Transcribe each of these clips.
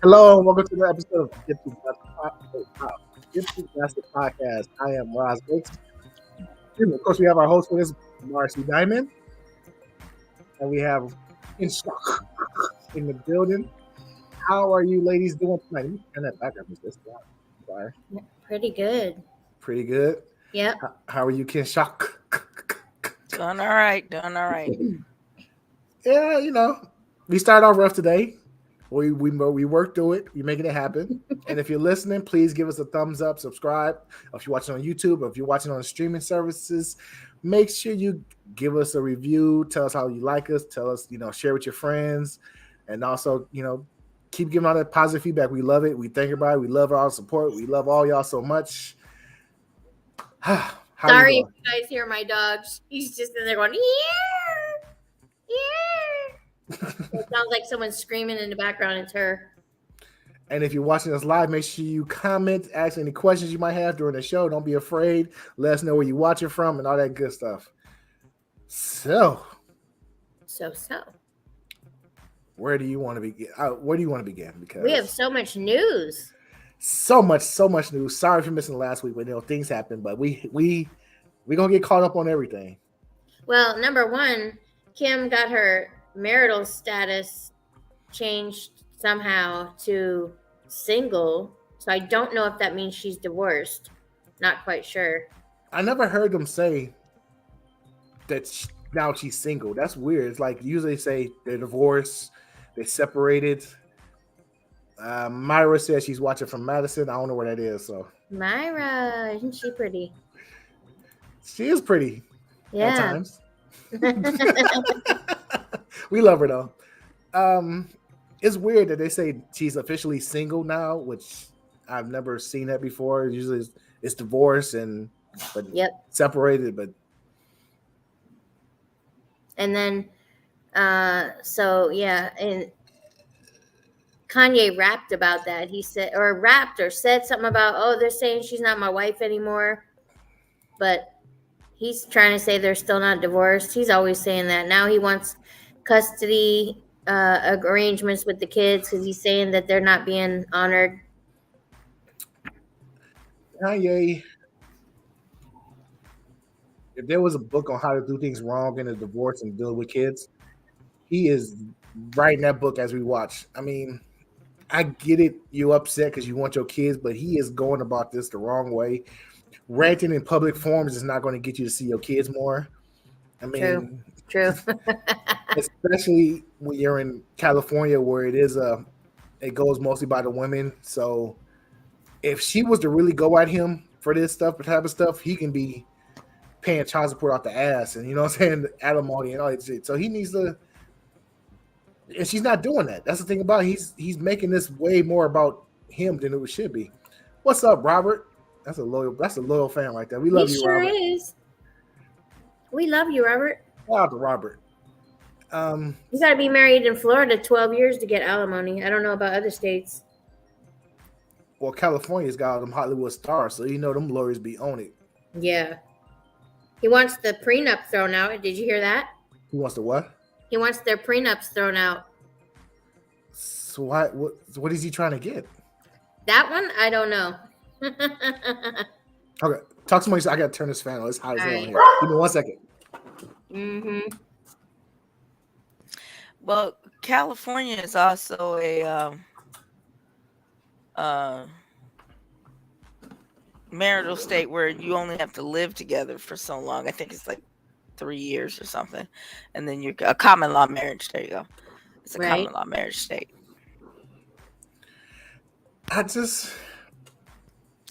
Hello, and welcome to the episode of Tipsy Podcast. I am Roz Bates. Of course, we have our host with us, Marcy Diamond, and we have Kinshok in the building. How are you ladies doing tonight? Let me turn that background music. Sorry. Pretty good. Pretty good. Yep. How are you, Kinshok? Doing all right. Doing all right. Yeah, we started off rough today. We worked through it. We're making it happen. And if you're listening, please give us a thumbs up, subscribe. If you're watching on YouTube, or if you're watching on streaming services, make sure you give us a review. Tell us how you like us. Tell us, share with your friends. And also, keep giving all that positive feedback. We love it. We thank everybody. We love our support. We love all y'all so much. Sorry if you guys hear my dog. He's just in there going, yeah, yeah. It sounds like someone's screaming in the background. It's her. And if you're watching us live, make sure you comment, ask any questions you might have during the show. Don't be afraid. Let us know where you're watching from and all that good stuff. So. Where do you want to begin? Because we have so much news. So much news. Sorry if you're missing last week, but things happen. But we're gonna get caught up on everything. Well, number one, Kim got her marital status changed somehow to single. So I don't know if that means she's divorced. Not quite sure. I never heard them say that now she's single. That's weird. It's like usually they say they're divorced, they separated. Myra says she's watching from Madison. I don't know where that is. So Myra, isn't she pretty? She is pretty. Yeah. At times. We love her though. It's weird that they say she's officially single now, which I've never seen that before. Usually it's divorce but separated, but and then and Kanye rapped about that. He said said something about, they're saying she's not my wife anymore. But he's trying to say they're still not divorced. He's always saying that. Now he wants custody arrangements with the kids because he's saying that they're not being honored. Kanye, if there was a book on how to do things wrong in a divorce and deal with kids, he is writing that book as we watch. I mean, I get it. You're upset because you want your kids, but he is going about this the wrong way. Ranting in public forums is not going to get you to see your kids more. I mean, True. Especially when you're in California, where it goes mostly by the women. So if she was to really go at him for this type of stuff, he can be paying child support out the ass, and alimony and all that shit. So he needs to. And she's not doing that. That's the thing about it. He's making this way more about him than it should be. What's up, Robert? That's a loyal fan right there. We love you, Robert. He sure is. We love you, Robert. Shout out to Robert. You got to be married in Florida 12 years to get alimony. I don't know about other states. Well, California's got them Hollywood stars, so them lawyers be on it. Yeah. He wants the prenup thrown out. Did you hear that? He wants the what? He wants their prenups thrown out. So what is he trying to get? That one, I don't know. Okay, talk to me. I got to turn this fan on. It's hot as hell in here. Give me 1 second. Mm-hmm. Well, California is also a marital state where you only have to live together for so long. I think it's like 3 years or something, and then you're a common law marriage. There you go. It's a common law marriage state.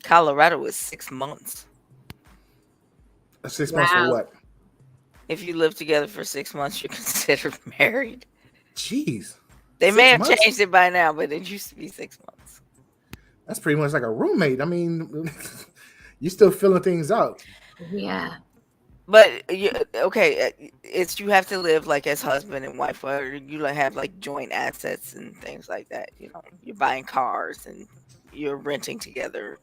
Colorado is 6 months. 6 months for what? If you live together for 6 months, you're considered married. Jeez. They may have changed it by now, but it used to be 6 months. That's pretty much like a roommate. I mean, you're still filling things out. Yeah. But it's you have to live like as husband and wife, or you have like joint assets and things like that. You're buying cars and you're renting together.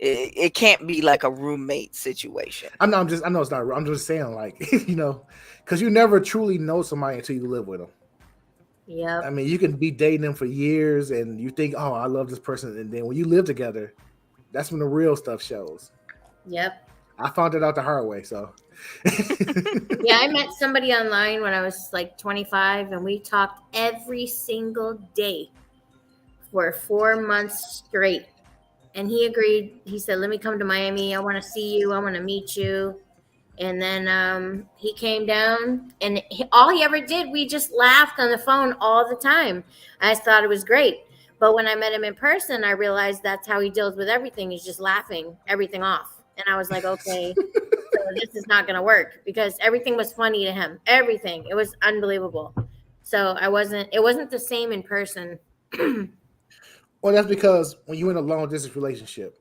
It can't be like a roommate situation. I know it's not. I'm just saying, like, because you never truly know somebody until you live with them. Yep. I mean, you can be dating them for years and you think, oh, I love this person. And then when you live together, that's when the real stuff shows. Yep. I found it out the hard way. So, Yeah, I met somebody online when I was like 25, and we talked every single day for 4 months straight. And he agreed. He said, "Let me come to Miami. I want to see you. I want to meet you." And then he came down, and all he ever did, we just laughed on the phone all the time. I just thought it was great. But when I met him in person, I realized that's how he deals with everything. He's just laughing everything off. And I was like, okay, so this is not going to work, because everything was funny to him. Everything. It was unbelievable. So it wasn't the same in person. well, that's because when you're in a long distance relationship,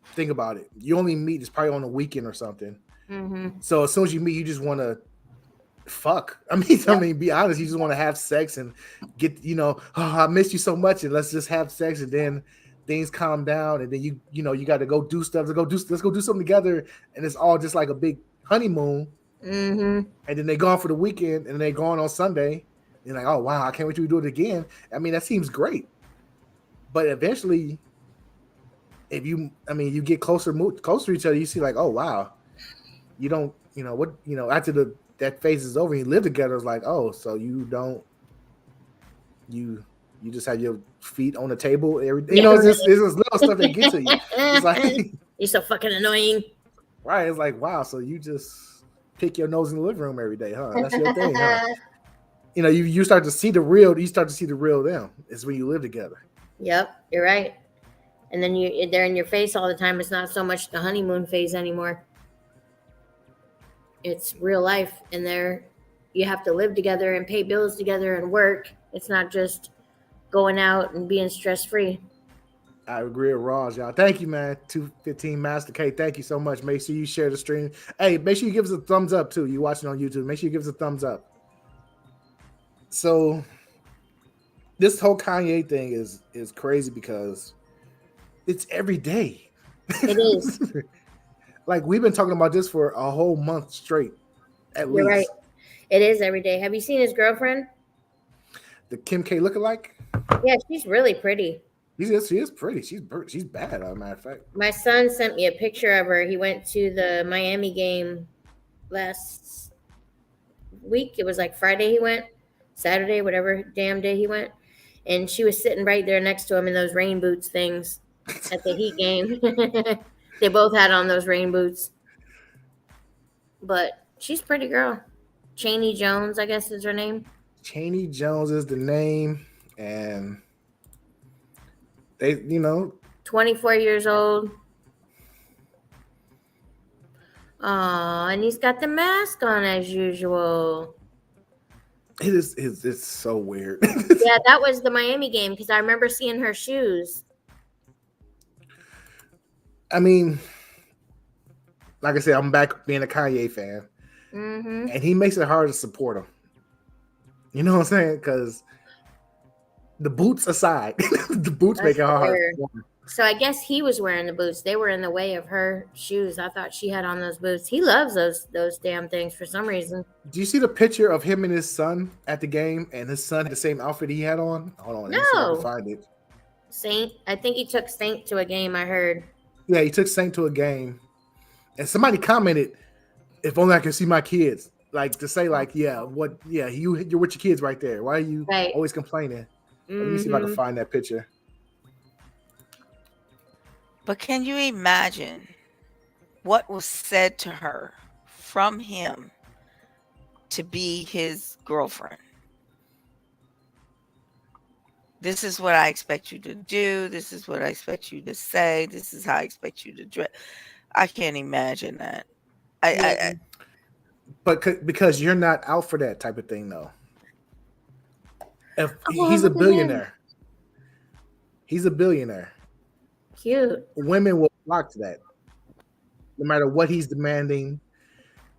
think about it. You only meet, it's probably on a weekend or something. Mm-hmm. So as soon as you meet, you just want to fuck. I mean, be honest. You just want to have sex and get, oh, I miss you so much, and let's just have sex, and then things calm down, and then you got to go do stuff. Let's go do something together, and it's all just like a big honeymoon. Mm-hmm. And then they gone for the weekend, and they gone on Sunday. And like, oh wow, I can't wait till we do it again. I mean, that seems great, but eventually, if you get closer to each other, you see like, oh wow, you don't, after that phase is over, and you live together, it's like, oh, so you don't, you just have your feet on the table every, Yeah, it's just little stuff that get to you. It's like you're so fucking annoying. right, it's like, wow, so you just pick your nose in the living room every day, huh? That's your thing, huh? You start to see the real them. It's when you live together. Yep, you're right. And then they're in your face all the time. It's not so much the honeymoon phase anymore. It's real life, and you have to live together and pay bills together and work. It's not just going out and being stress free. I agree with Ross, y'all. Thank you, man. 215 Master K. Thank you so much. Make sure you share the stream. Hey, make sure you give us a thumbs up too. You watching on YouTube? Make sure you give us a thumbs up. So, this whole Kanye thing is crazy because it's every day. It is. Like, we've been talking about this for a whole month straight, at You're least. right. It is every day. Have you seen his girlfriend? The Kim K lookalike? Yeah, she's really pretty. She is pretty. She's bad, as a matter of fact. My son sent me a picture of her. He went to the Miami game last week. It was like Friday he went, Saturday, whatever damn day he went. And she was sitting right there next to him in those rain boots things at the Heat game. They both had on those rain boots. But she's a pretty girl. Cheney Jones, I guess is her name. Cheney Jones is the name. And they, 24 years old. Oh, and he's got the mask on as usual. it's so weird. Yeah, that was the Miami game because I remember seeing her shoes. I mean, like I said, I'm back being a Kanye fan. Mm-hmm. And he makes it hard to support him. You know what I'm saying? Because the boots aside, the boots make it hard. So I guess he was wearing the boots. They were in the way of her shoes. I thought she had on those boots. He loves those damn things for some reason. Do you see the picture of him and his son at the game? And his son had the same outfit he had on? Hold on. Let me see if I can find it. Saint? I think he took Saint to a game, I heard. Yeah, he took Saint to a game. And somebody commented, if only I could see my kids. Like, to say, like, you're with your kids right there. Why are you always complaining? Mm-hmm. Let me see if I can find that picture. But can you imagine what was said to her from him to be his girlfriend? This is what I expect you to do. This is what I expect you to say. This is how I expect you to dress. I can't imagine that. But because you're not out for that type of thing, though. He's a billionaire. He's a billionaire. Cute. Women will flock to that, no matter what he's demanding,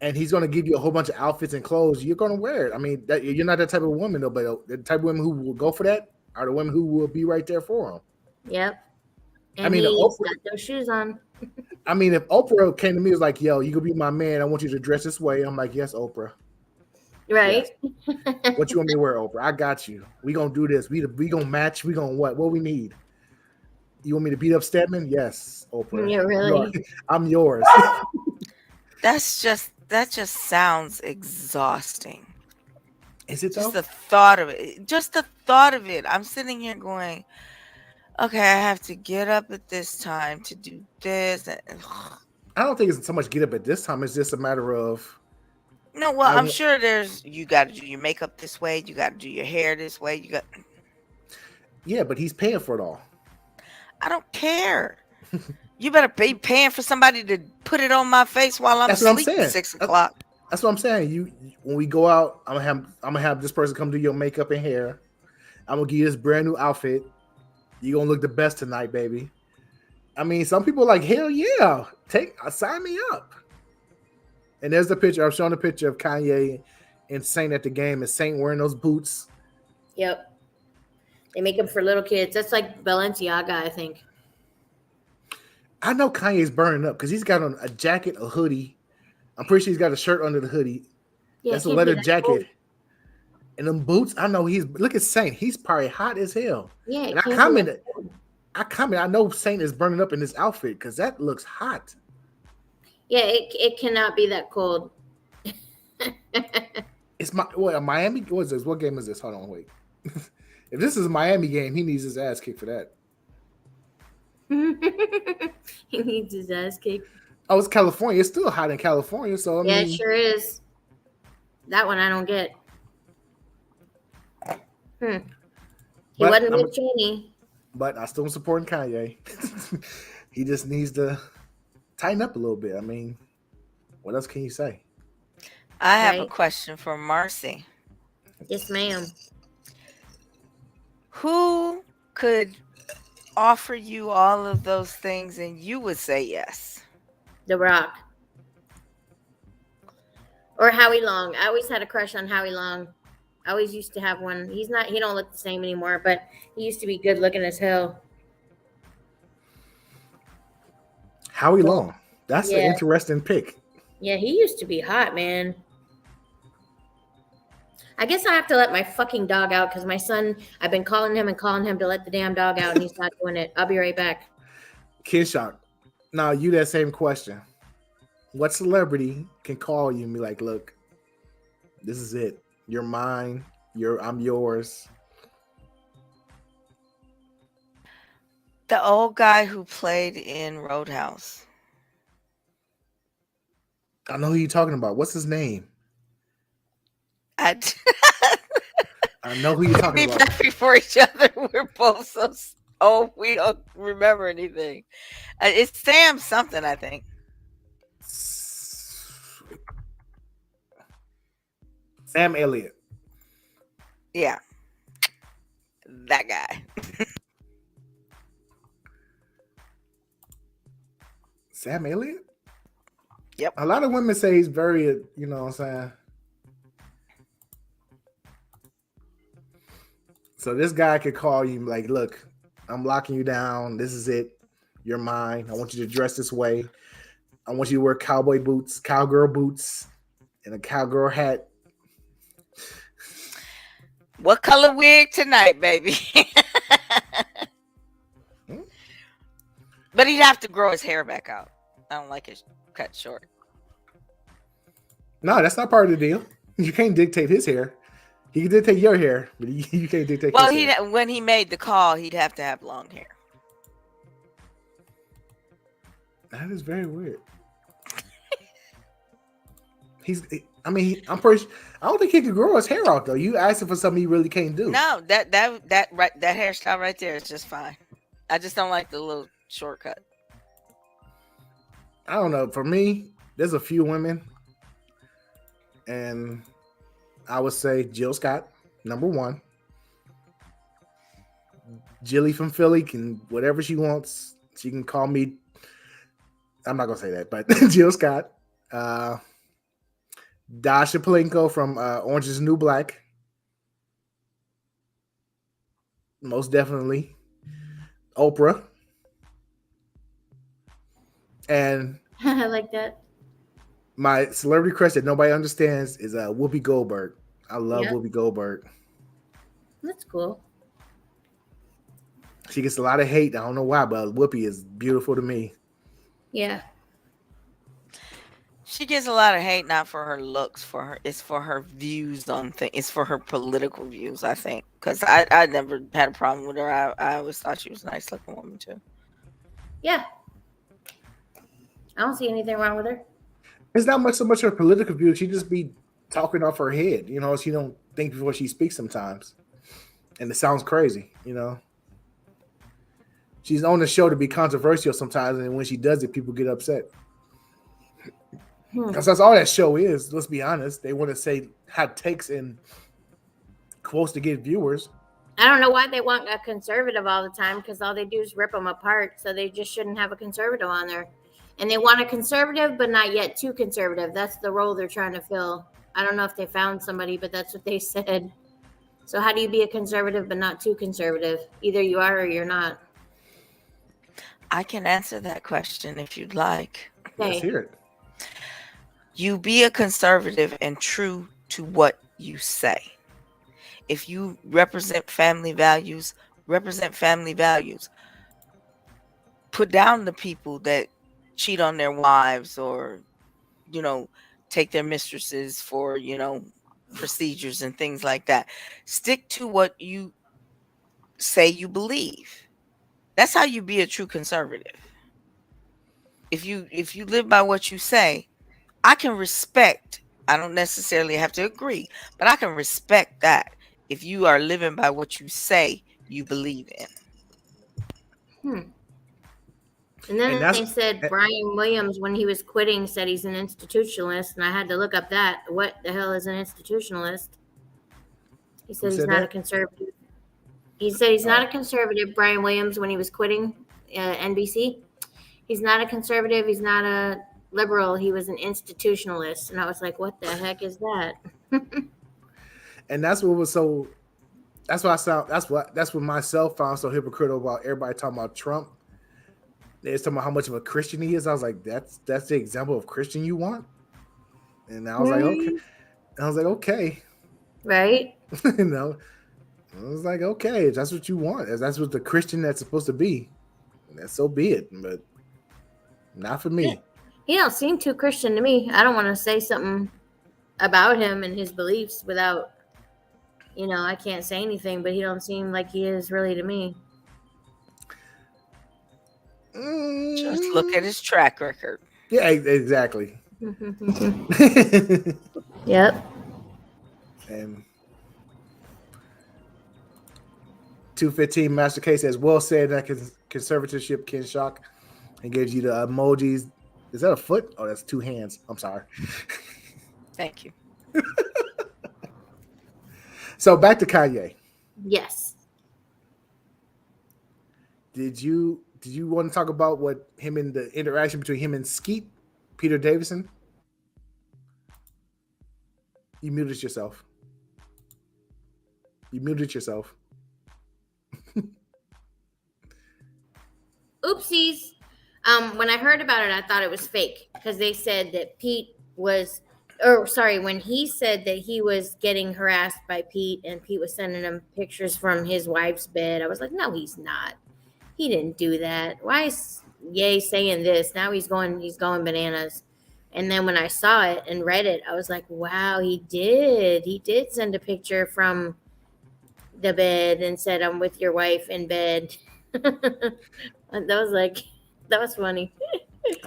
and he's going to give you a whole bunch of outfits and clothes. You're going to wear it. I mean, you're not that type of woman, though. But the type of women who will go for that are the women who will be right there for him. Yep. And I mean, he's got those shoes on. I mean, if Oprah came to me and was like, "Yo, you could be my man. I want you to dress this way," I'm like, "Yes, Oprah." Right? Yes. What you want me to wear, Oprah? I got you. We gonna do this. We gonna match. We gonna what? What we need? You want me to beat up Stedman? Yes, Oprah. Yeah, really. I'm yours. That just sounds exhausting. Is it Just though? the thought of it. Just the thought of it. I'm sitting here going, okay, I have to get up at this time to do this. I don't think it's so much get up at this time. It's just a matter of No, well, I I'm want. sure there's you got to do your makeup this way, you got to do your hair this way. Yeah, but he's paying for it all. I don't care. You better be paying for somebody to put it on my face while I'm That's what I'm asleep at saying. 6 o'clock. That's what I'm saying. You when we go out, I'm gonna have this person come do your makeup and hair. I'm gonna give you this brand new outfit. You're gonna look the best tonight, baby. I mean, some people are like, hell yeah, sign me up. And there's the picture. I'm showing the picture of Kanye and Saint at the game, and Saint wearing those boots. Yep. They make them for little kids. That's like Balenciaga, I think. I know Kanye's burning up because he's got on a jacket, a hoodie. I'm pretty sure he's got a shirt under the hoodie. Yeah, That's it a can't be leather that jacket. cold. And them boots, I know look at Saint. He's probably hot as hell. Yeah, And it can't be that cold. I know Saint is burning up in this outfit because that looks hot. Yeah, it cannot be that cold. It's Miami. What is this? What game is this? Hold on, wait. If this is a Miami game, he needs his ass kicked for that. He needs his ass kicked. Oh, it's California. It's still hot in California, so I Yeah, mean, it sure is. That one I don't get. He wasn't with Cheney. But I still am supporting Kanye. He just needs to tighten up a little bit. I mean, what else can you say? I have a Right. question for Marcy. Yes, ma'am. Who could offer you all of those things and you would say yes? The Rock. Or Howie Long. I always had a crush on Howie Long. I always used to have one. He don't look the same anymore, but he used to be good looking as hell. Howie Long. That's an Yeah. interesting pick. Yeah, he used to be hot, man. I guess I have to let my fucking dog out because my son, I've been calling him to let the damn dog out, and he's not doing it. I'll be right back. Kinshok. Now, you that same question. What celebrity can call you and be like, look, this is it. You're mine. I'm yours. The old guy who played in Roadhouse. I know who you're talking about. What's his name? I know who you're talking we about. laugh for each other. We're both so old. We don't remember anything. It's Sam something, I think. Sam Elliott. Yeah. That guy. Sam Elliott? Yep. A lot of women say he's very, you know what I'm saying? So this guy could call you like, look, I'm locking you down. This is it. You're mine. I want you to dress this way. I want you to wear cowgirl boots, and a cowgirl hat. What color wig tonight, baby? But he'd have to grow his hair back out. I don't like it cut short. No, that's not part of the deal. You can't dictate his hair. He can dictate your hair, but you can't dictate his hair. When he made the call, he'd have to have long hair. That is very weird. I'm pretty. I don't think he could grow his hair out though. You asking for something he really can't do. No, that hairstyle right there is just fine. I just don't like the little shortcut. I don't know. For me, there's a few women, and I would say Jill Scott, number one. Jilly from Philly can whatever she wants. She can call me. I'm not gonna say that, but Jill Scott. Dasha Palenko from Orange is the New Black. Most definitely. Oprah. And I like that. my celebrity crush that nobody understands is Whoopi Goldberg. I love Yep. Whoopi Goldberg. That's cool. She gets a lot of hate. I don't know why, but Whoopi is beautiful to me. Yeah. She gets a lot of hate, not for her looks, it's for her views on things. It's for her political views, I think. Because I never had a problem with her. I always thought she was a nice looking woman too. Yeah. I don't see anything wrong with her. It's not much so much her political views. She just be talking off her head. You know, she don't think before she speaks sometimes, and it sounds crazy. You know, she's on the show to be controversial sometimes, and when she does it, people get upset. Because that's all that show is. Let's be honest. They want to say hot takes and quotes to get viewers. I don't know why they want a conservative all the time, because all they do is rip them apart. So they just shouldn't have a conservative on there. And they want a conservative, but not yet too conservative. That's the role they're trying to fill. I don't know if they found somebody, but that's what they said. So how do you be a conservative but not too conservative? Either you are or you're not. I can answer that question if you'd like. Let's hear it. You be a conservative and true to what you say. If you represent family values, represent family values. Put down the people that cheat on their wives or, take their mistresses for, procedures and things like that. Stick to what you say you believe. That's how you be a true conservative. If you live by what you say, I can respect. I don't necessarily have to agree, but I can respect that if you are living by what you say you believe in. And then they said Brian Williams, when he was quitting, said he's an institutionalist, and I had to look up that. What the hell is an institutionalist? He said he's not a conservative. He said he's not a conservative, Brian Williams, when he was quitting NBC. He's not a conservative. He's not a liberal. He was an institutionalist. And I was like, what the heck is that? And that's what was so, that's what myself found so hypocritical about everybody talking about Trump. They're talking about how much of a Christian he is. I was like, that's the example of Christian you want? And I was like, okay. I was like, okay. Right. I was like, okay, if that's what you want. If that's what the Christian that's supposed to be, then so be it. But not for me. He don't seem too Christian to me. I don't want to say something about him and his beliefs without, I can't say anything, but he don't seem like he is really to me. Just look at his track record. Yeah, exactly. Yep. And 215 Master K says, well said, that conservatorship, Kinshok, and gives you the emojis. Is that a foot? Oh, that's two hands. I'm sorry. Thank you. So back to Kanye. Yes. Did you want to talk about what him and the interaction between him and Skeet, Peter Davison? You muted yourself. Oopsies. When I heard about it, I thought it was fake because they said that when he said that he was getting harassed by Pete and Pete was sending him pictures from his wife's bed, I was like, no, he's not. He didn't do that. Why is Ye saying this? Now he's going bananas. And then when I saw it and read it, I was like, wow, he did. He did send a picture from the bed and said, I'm with your wife in bed. That was funny.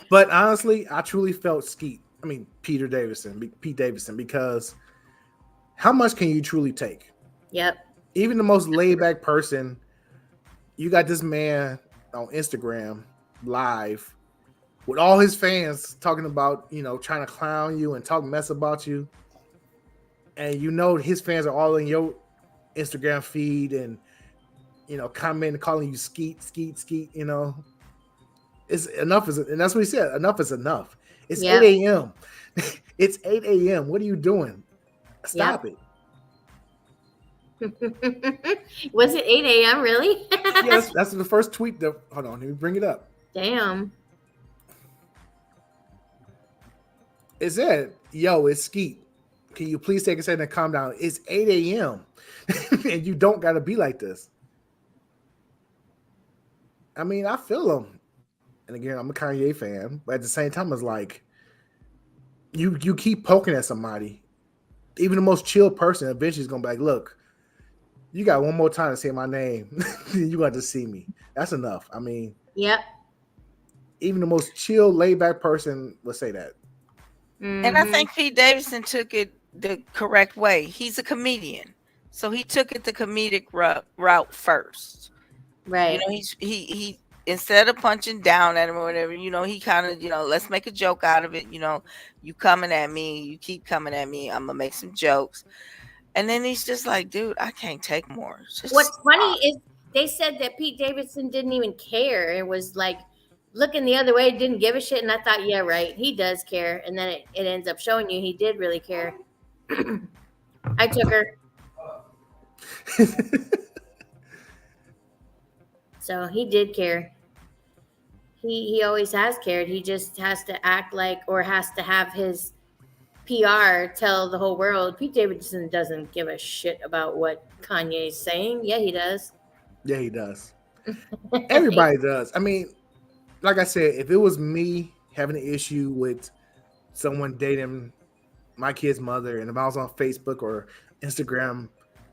But honestly, I truly felt Pete Davison, because how much can you truly take? Yep. Even the most laid back person, you got this man on Instagram live with all his fans talking about, trying to clown you and talk mess about you. And his fans are all in your Instagram feed and, commenting, calling you skeet. It's enough, and that's what he said. Enough is enough. It's 8 a.m. It's 8 a.m. What are you doing? Stop it. Was it 8 a.m. really? Yes, that's the first tweet. Hold on, let me bring it up. Damn. It said, yo, it's Skeet. Can you please take a second and calm down? It's 8 a.m. and you don't got to be like this. I mean, I feel him. And again, I'm a Kanye fan, but at the same time, it's like you keep poking at somebody. Even the most chill person eventually is gonna be like, look, you got one more time to say my name. You got to see me. That's enough. I mean, Yep. even the most chill, laid back person would say that. And I Mm-hmm. think Pete Davidson took it the correct way. He's a comedian, so he took it the comedic route first. You Right. know, he instead of punching down at him or whatever, he kind of, let's make a joke out of it. You coming at me, you keep coming at me. I'm gonna make some jokes, and then he's just like, dude, I can't take more. Just What's funny stop. is they said that Pete Davidson didn't even care. It was like looking the other way, didn't give a shit. And I thought, yeah, right, he does care. And then it ends up showing you he did really care. I took her. So he did care. He always has cared. He just has to act like, or has to have his PR tell the whole world Pete Davidson doesn't give a shit about what Kanye's saying. Yeah, he does. Yeah, he does. Everybody does. I mean, like I said, if it was me having an issue with someone dating my kid's mother, and if I was on Facebook or Instagram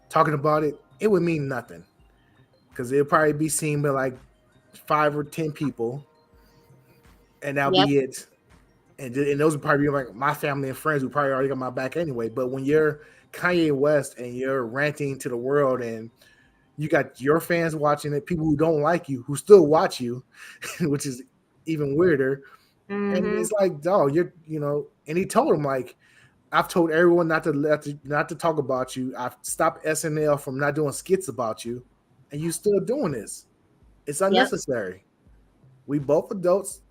talking about it, it would mean nothing because it'll probably be seen by like 5 or 10 people, and that'll Yep. be it. And those would probably be like my family and friends who probably already got my back anyway. But when you're Kanye West and you're ranting to the world, and you got your fans watching it, people who don't like you who still watch you, which is even weirder. And Mm-hmm. it's like, dog, and he told him like, I've told everyone not to talk about you. I've stopped SNL from not doing skits about you, and you still doing this. It's Yep. unnecessary. We both adults.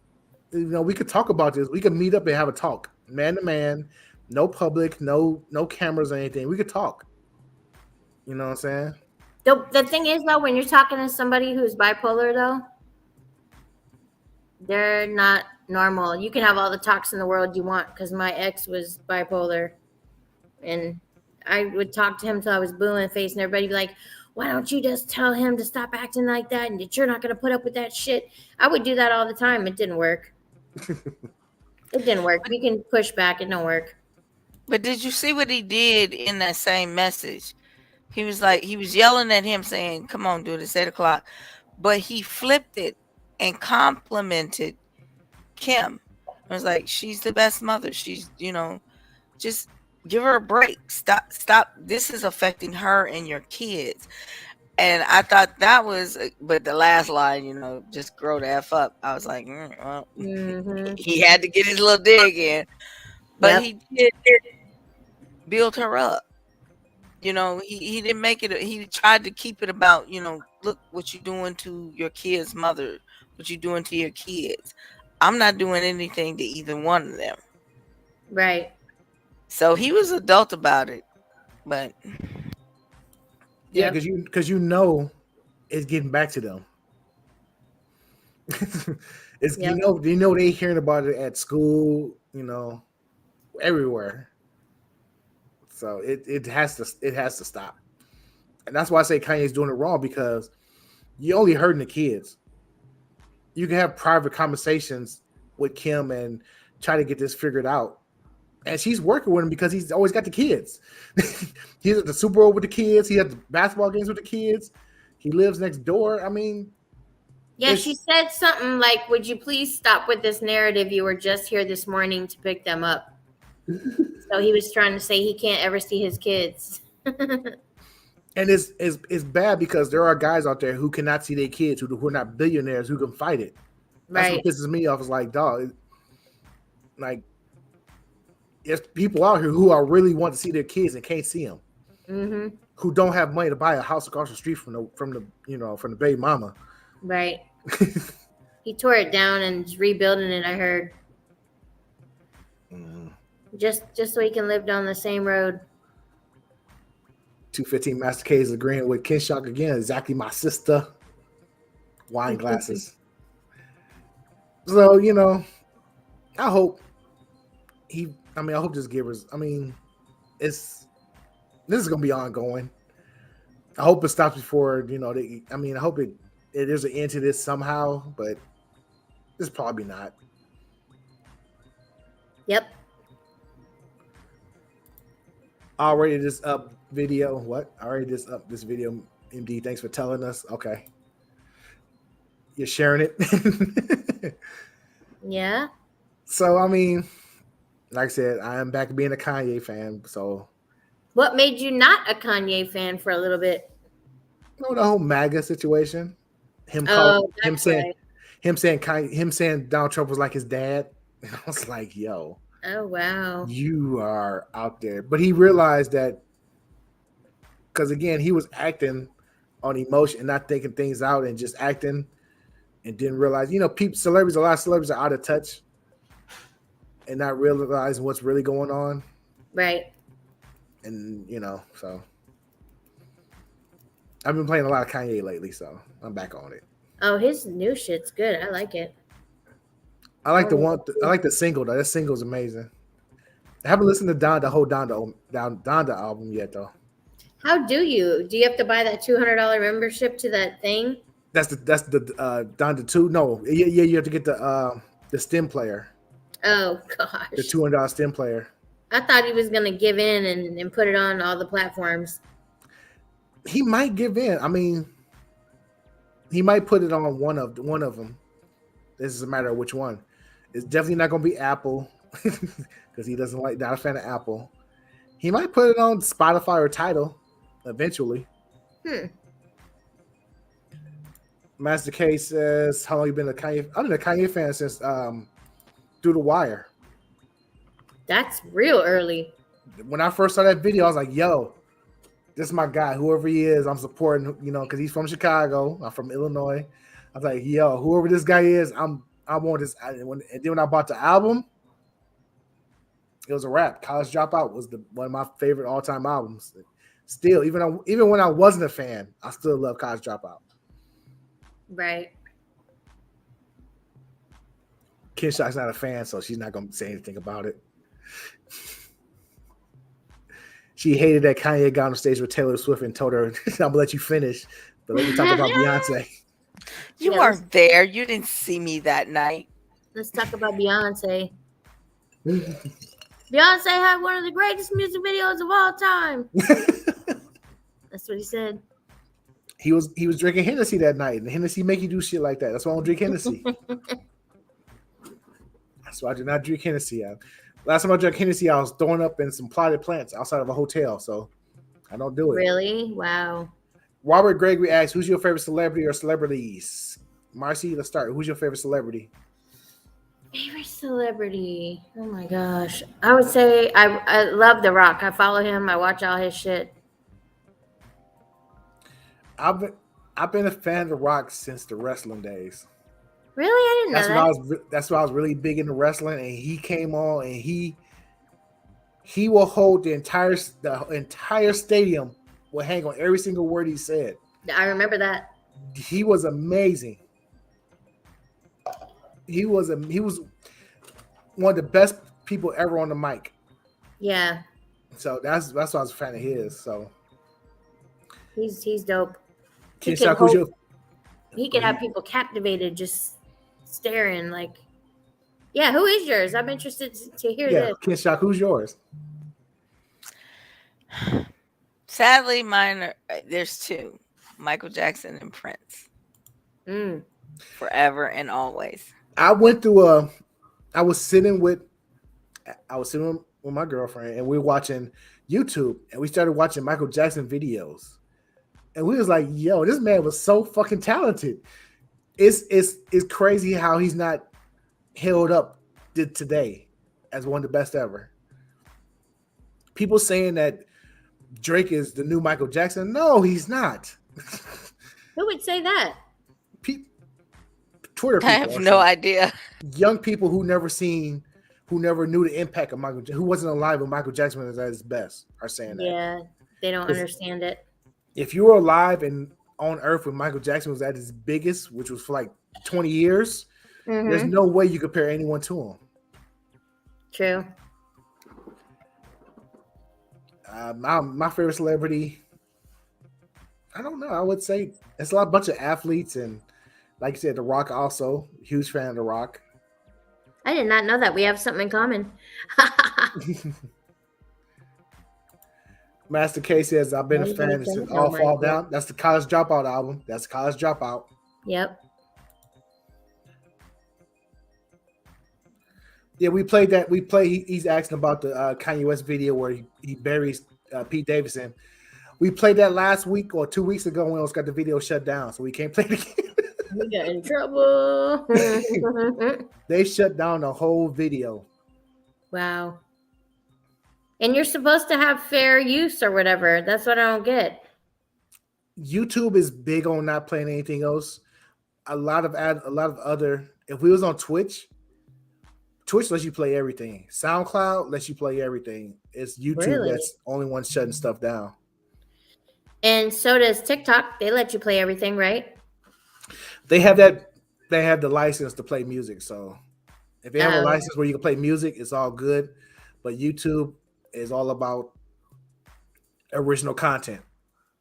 We could talk about this. We could meet up and have a talk, man to man, no public, no cameras or anything. We could talk. You know what I'm saying? The thing is though, when you're talking to somebody who's bipolar though, they're not normal. You can have all the talks in the world you want because my ex was bipolar, and I would talk to him till I was blue in the face, and everybody be like, "Why don't you just tell him to stop acting like that, and that you're not going to put up with that shit?" I would do that all the time. It didn't work. It didn't work. You can push back. It don't work. But did you see what he did in that same message? He was yelling at him saying, "Come on, dude, it's 8 o'clock." But he flipped it and complimented Kim. It was like, she's the best mother. Just give her a break. Stop. This is affecting her and your kids. And I thought that was, but the last line, just grow the F up. I was like, well, Mm-hmm. he had to get his little dig in, but Yep. he did build her up. He didn't make it. He tried to keep it about, look what you're doing to your kid's mother, what you're doing to your kids. I'm not doing anything to either one of them. Right. So he was adult about it, but Yeah, Yep. because it's getting back to them. It's Yep. they hearing about it at school, everywhere. So it has to stop. And that's why I say Kanye's doing it wrong, because you're only hurting the kids. You can have private conversations with Kim and try to get this figured out. And she's working with him because he's always got the kids. He's at the Super Bowl with the kids. He had the basketball games with the kids. He lives next door. I mean, Yeah, she said something like, "Would you please stop with this narrative? You were just here this morning to pick them up." So he was trying to say he can't ever see his kids. and it's bad because there are guys out there who cannot see their kids, who are not billionaires, who can fight it. That's Right. what pisses me off. Is like, dog, like, there's people out here who are really want to see their kids and can't see them, Mm-hmm. who don't have money to buy a house across the street from the baby mama. Right. He tore it down and is rebuilding it, I heard. Just so he can live down the same road. 215 Master K is agreeing with Kinshok again. Exactly, my sister. Wine glasses. So, I hope I hope this givers. I mean, this is gonna be ongoing. I hope it stops before I hope there's an end to this somehow, but it's probably not. Yep. Already this up video. What? Already this up this video. MD, thanks for telling us. Okay, you're sharing it. Yeah. So I mean, like I said, I am back to being a Kanye fan. So What made you not a Kanye fan for a little bit? the whole MAGA situation. Him That's right. him saying Donald Trump was like his dad. And I was like, yo, Oh wow. you are out there. But he realized that because again, he was acting on emotion and not thinking things out and just acting and didn't realize, a lot of celebrities are out of touch and not realizing what's really going on. Right. And so I've been playing a lot of Kanye lately, so I'm back on it. Oh, his new shit's good. I like it. I like the single though. That single's amazing. I haven't listened to the whole Donda album yet though. How do you? Do you have to buy that $200 membership to that thing? That's the Donda 2. No, yeah, you have to get the stem player. Oh gosh. The $200 stem player. I thought he was gonna give in and put it on all the platforms. He might give in. I mean, he might put it on one of them. This is a matter of which one. It's definitely not going to be Apple because he doesn't not a fan of Apple. He might put it on Spotify or Tidal eventually. Master K says, "How long you been a Kanye?" I've been a Kanye fan since Through the Wire. That's real early. When I first saw that video, I was like, "Yo, this is my guy. Whoever he is, I'm supporting. Because he's from Chicago. I'm from Illinois. I was like, yo, whoever this guy is, I want this." And then when I bought the album, it was a wrap. College Dropout was one of my favorite all-time albums. Still, even when I wasn't a fan, I still love College Dropout. Right. Kinshok's not a fan, so she's not gonna say anything about it. She hated that Kanye got on stage with Taylor Swift and told her, "I'm gonna let you finish, but let me talk about Beyonce." You weren't there. You didn't see me that night. Let's talk about Beyonce. Beyonce had one of the greatest music videos of all time. That's what he said. He was drinking Hennessy that night, and Hennessy make you do shit like that. That's why I don't drink Hennessy. That's why I do not drink Hennessy. Last time I drank Hennessy, I was throwing up in some potted plants outside of a hotel, so I don't do it. Really? Wow. Robert Gregory asks, "Who's your favorite celebrity or celebrities?" Marcy, let's start. Who's your favorite celebrity? Favorite celebrity? Oh my gosh. I would say I love The Rock. I follow him. I watch all his shit. I've been a fan of The Rock since the wrestling days. Really? I didn't know that. That's why I was really big into wrestling, and he came on, and he will hold the entire stadium will hang on every single word he said. I remember that. He was amazing. He was one of the best people ever on the mic. Yeah. So that's why I was a fan of his. So he's dope. Kinshok, he could have people captivated just staring like, yeah, who is yours? I'm interested to hear this. Kinshok, who's yours? Sadly, there's two: Michael Jackson and Prince. Forever and always. I was sitting with my girlfriend, and we were watching YouTube, and we started watching Michael Jackson videos, and we was like, "Yo, this man was so fucking talented." It's crazy how he's not held up today as one of the best ever. People saying that Drake is the new Michael Jackson. No, he's not. Who would say that? Twitter people. I have no idea. Young people who never knew the impact of Michael, who wasn't alive when Michael Jackson was at his best, are saying that. Yeah, they don't understand it. If you were alive and on Earth when Michael Jackson was at his biggest, which was for like 20 years, there's no way you compare anyone to him. True. My favorite celebrity, I don't know. I would say it's a bunch of athletes, and like you said, The Rock also huge fan of The Rock. I did not know that. We have something in common. Master K says I've been a fan since All Fall Down. That's the College Dropout album. That's College Dropout. Yep. Yeah, we played that. He's asking about the Kanye West video where he buries Pete Davidson. We played that last week or 2 weeks ago when we almost got the video shut down, so we can't play it again. We got in trouble. They shut down the whole video. Wow. And you're supposed to have fair use or whatever. That's what I don't get. YouTube is big on not playing anything else. A lot of other. If we was on Twitch lets you play everything. SoundCloud lets you play everything. It's YouTube that's only one shutting stuff down. And so does TikTok. They let you play everything, right? They have that. They have the license to play music. So if you have a license where you can play music, it's all good. But YouTube is all about original content.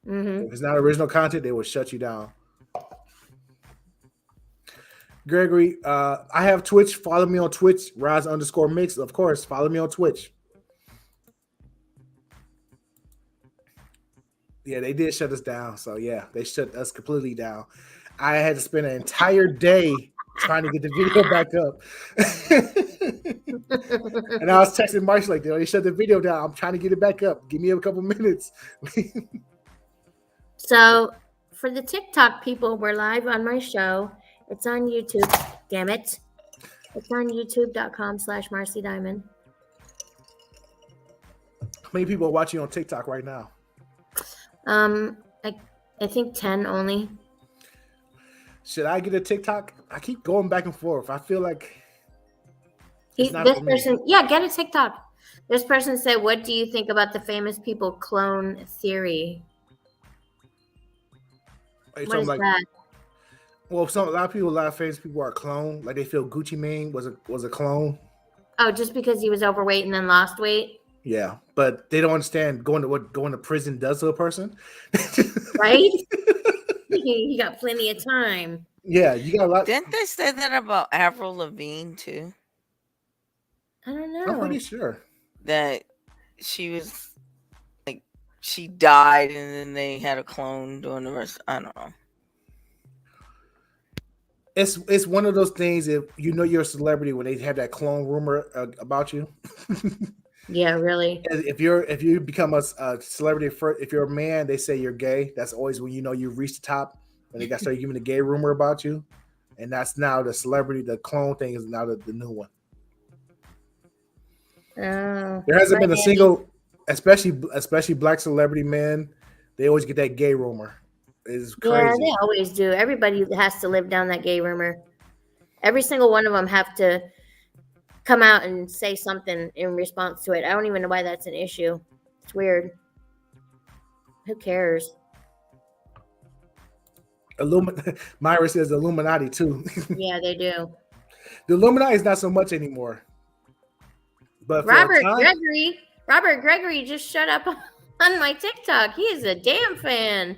Mm-hmm. If it's not original content, they will shut you down. Gregory, I have Twitch. Follow me on Twitch, Rise_Mix. Of course, follow me on Twitch. Yeah, they did shut us down. So yeah, they shut us completely down. I had to spend an entire day trying to get the video back up. And I was texting Marcy like, they shut the video down. I'm trying to get it back up. Give me a couple minutes. So for the TikTok people, we're live on my show. It's on YouTube. Damn it. It's on youtube.com/Marcy Diamond. How many people are watching on TikTok right now? I think 10 only. Should I get a TikTok? I keep going back and forth. I feel like Get a TikTok. This person said, "What do you think about the famous people clone theory?" What is that? Well, a lot of famous people are clone. Like they feel Gucci Mane was a clone. Oh, just because he was overweight and then lost weight. Yeah, but they don't understand going to prison does to a person. Right? You got plenty of time. Yeah, you got a lot. Didn't they say that about Avril Lavigne too? I don't know. I'm pretty sure that she was like she died and then they had a clone doing the rest. I don't know. It's one of those things. If you know you're a celebrity when they have that clone rumor about you. Yeah, really. If you become a celebrity, if you're a man, they say you're gay. That's always when you know you've reached the top. When they got started giving the gay rumor about you, and that's now the celebrity. The clone thing is now the new one. There hasn't been a single, especially black celebrity men. They always get that gay rumor. It's crazy. Yeah, they always do. Everybody has to live down that gay rumor. Every single one of them have to come out and say something in response to it. I don't even know why that's an issue. It's weird. Who cares? Myra says Illuminati too. Yeah, they do. The Illuminati is not so much anymore. But Robert Gregory just shut up on my TikTok. He is a damn fan.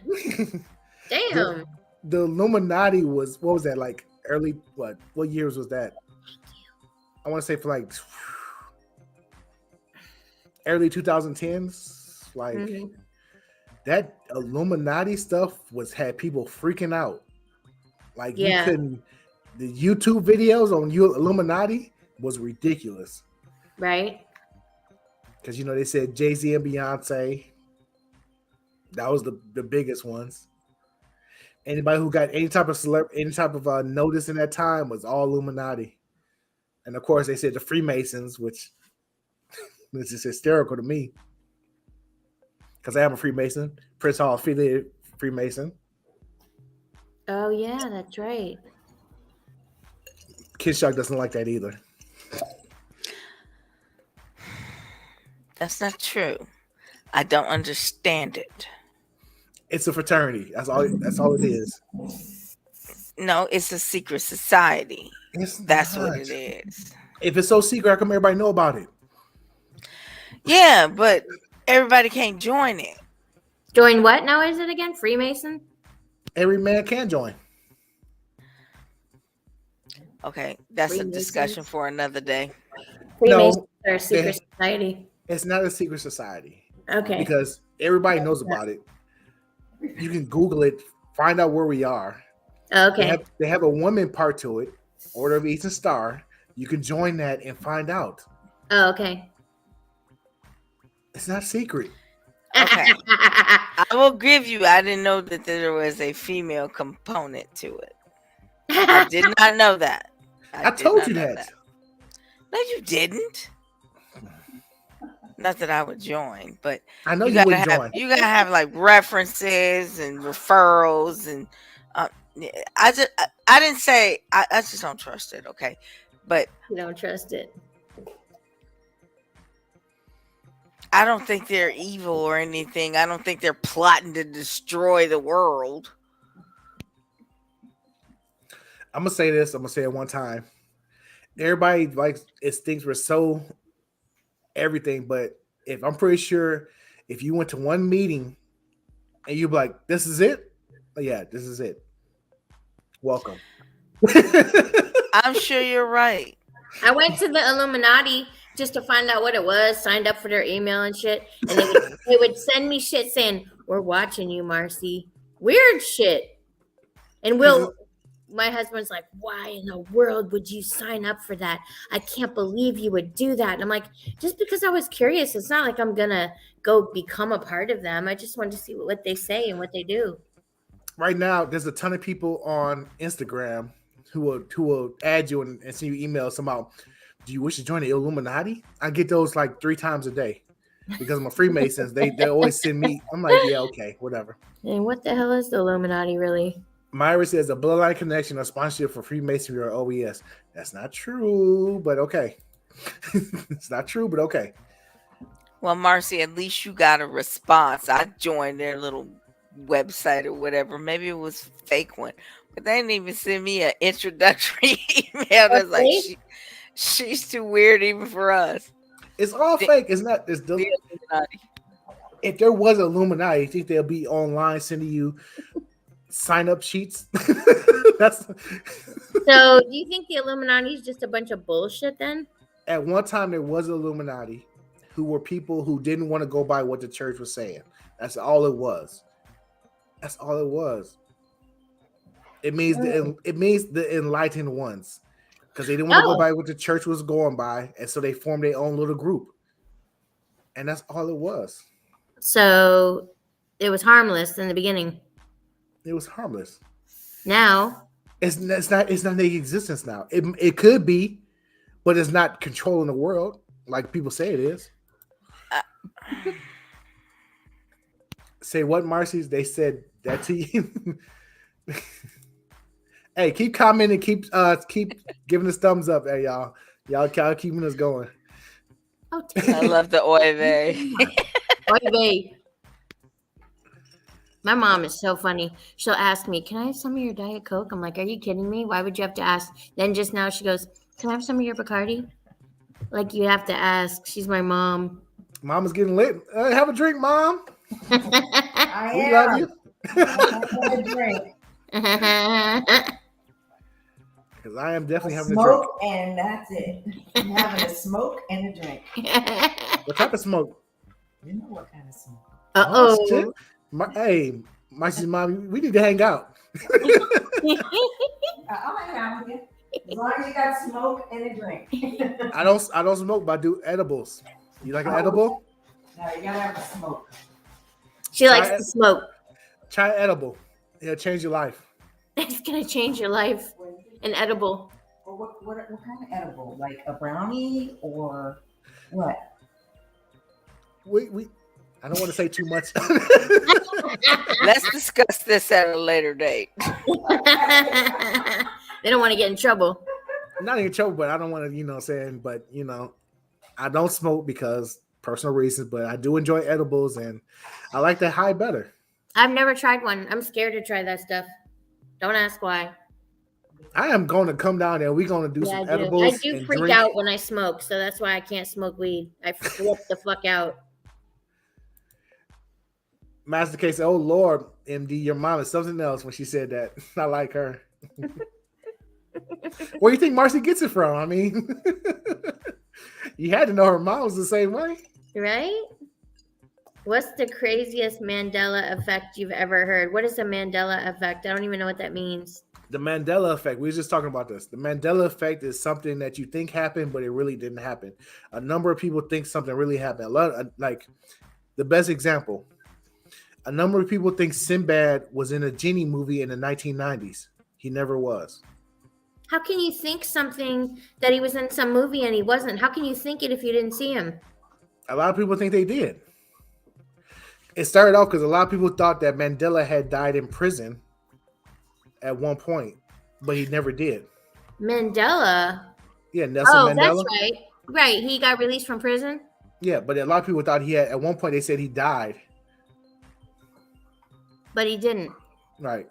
Damn. The Illuminati was, what was that, like early, what years was that? I want to say for like early 2010s. Like that Illuminati stuff had people freaking out. Like you couldn't, the YouTube videos on Illuminati was ridiculous. Right. Because they said Jay-Z and Beyonce. That was the biggest ones. Anybody who got any type of notice in that time was all Illuminati. And of course they said the Freemasons, which is just hysterical to me. Because I am a Freemason. Prince Hall affiliated Freemason. Oh yeah, that's right. Kinshok doesn't like that either. That's not true. I don't understand it. It's a fraternity. That's all it is. No, it's a secret society. That's what it is. If it's so secret, how come everybody know about it? Yeah, but everybody can't join it. Join what now? Is it again? Freemason? Every man can join. Okay, that's a discussion Freemasons? for another day. Freemasons are a they, secret society. it's not a secret society Okay. because everybody knows about it. You can Google it, find out where we are. Okay. They have a woman part to it, Order of Eastern Star. You can join that and find out. Oh, okay. It's not secret. Okay. I will give you, I didn't know that there was a female component to it. I did not know that. I told you that. No, you didn't. Not that I would join, but I know you wouldn't join. You gotta have like references and referrals, and I didn't say I just don't trust it. Okay, but You don't trust it. I don't think they're evil or anything. I don't think they're plotting to destroy the world. I'm gonna say this. I'm gonna say it one time. Everybody thinks we're so everything, but if I'm pretty sure if you went to one meeting and you're like, "This is it," yeah, this is it. Welcome. I'm sure you're right. I went to the Illuminati just to find out what it was, signed up for their email and shit. And they would send me shit saying, "We're watching you, Marcy." Weird shit. And my husband's like, "Why in the world would you sign up for that? I can't believe you would do that." And I'm like, just because I was curious. It's not like I'm going to go become a part of them. I just wanted to see what they say and what they do. Right now, there's a ton of people on Instagram who will add you and send you emails about, "Do you wish to join the Illuminati?" I get those like 3 times a day because I'm a Freemasons. They always send me. I'm like, yeah, okay, whatever. And what the hell is the Illuminati really? Myra says a bloodline connection or sponsorship for Freemasonry or OES. That's not true, but okay. It's not true, but okay. Well, Marcy, at least you got a response. I joined their little website or whatever. Maybe it was a fake one, but they didn't even send me an introductory email. That's like she's too weird even for us. It's all fake. It's not. It's the Illuminati. If there was an Illuminati, you think they'll be online sending you sign up sheets? That's So do you think the Illuminati is just a bunch of bullshit then? At one time there was an Illuminati who were people who didn't want to go by what the church was saying. That's all it was. That's all it was. It means the enlightened ones, because they didn't want to go by what the church was going by, and so they formed their own little group. And that's all it was. So it was harmless in the beginning. It was harmless. Now it's not in existence now. It could be, but it's not controlling the world like people say it is. Say what, Marcy? They said that to you. Hey, keep commenting, keep giving us thumbs up, hey y'all. Y'all keeping us going. I love the oy vey. Oy vey. My mom is so funny. She'll ask me, "Can I have some of your Diet Coke?" I'm like, "Are you kidding me? Why would you have to ask?" Then just now she goes, "Can I have some of your Bacardi?" Like, you have to ask. She's my mom. Mama's getting lit. Have a drink, Mom. We love you. Have a drink. Because I am definitely having smoke, a drink. And that's it. I'm having a smoke and a drink. What type of smoke? You know what kind of smoke. Uh-oh. Hey, Marcy's mom, we need to hang out. I'll hang out with you. As long as you got smoke and a drink. I don't smoke, but I do edibles. You like an edible? No, you gotta have a smoke. She likes to smoke. Try edible. It'll change your life. It's gonna change your life. An edible. Well, what kind of edible? Like a brownie or what? We I don't want to say too much. Let's discuss this at a later date. They don't want to get in trouble. Not in trouble, but I don't want to, but I don't smoke because personal reasons, but I do enjoy edibles and I like that high better. I've never tried one. I'm scared to try that stuff. Don't ask why. I am going to come down there. We're going to do some edibles. I do freak out when I smoke, so that's why I can't smoke weed. I flip the fuck out. Master K said, "Oh Lord, MD, your mom is something else." When she said that, I like her. Where do you think Marcy gets it from? I mean, you had to know her mom was the same way, Right? What's the craziest Mandela effect you've ever heard? What is a Mandela effect? I don't even know what that means. The Mandela effect. We were just talking about this. The Mandela effect is something that you think happened, but it really didn't happen. A number of people think something really happened. A lot, like the best example. A number of people think Sinbad was in a genie movie in the 1990s. He never was. How can you think something that he was in some movie and he wasn't? How can you think it if you didn't see him? A lot of people think they did. It started off because a lot of people thought that Mandela had died in prison at one point, but he never did. Mandela? Yeah, Nelson Oh, Mandela. that's right. Right, he got released from prison? Yeah, but a lot of people thought he had, at one point they said he died. But he didn't. Right.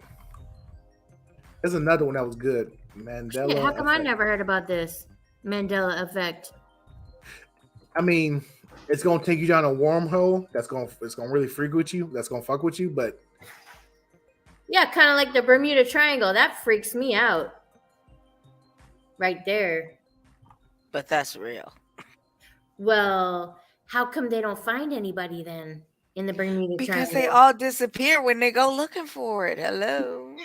There's another one that was good. Mandela. Shit, how come I effect. never heard about this Mandela effect? I mean, it's gonna take you down a wormhole. It's gonna really freak with you. That's gonna fuck with you. But Yeah, kind of like the Bermuda Triangle. That freaks me out. Right there. But that's real. Well, how come they don't find anybody then in the Bermuda Because Triangle? they all disappear when they go looking for it. Hello.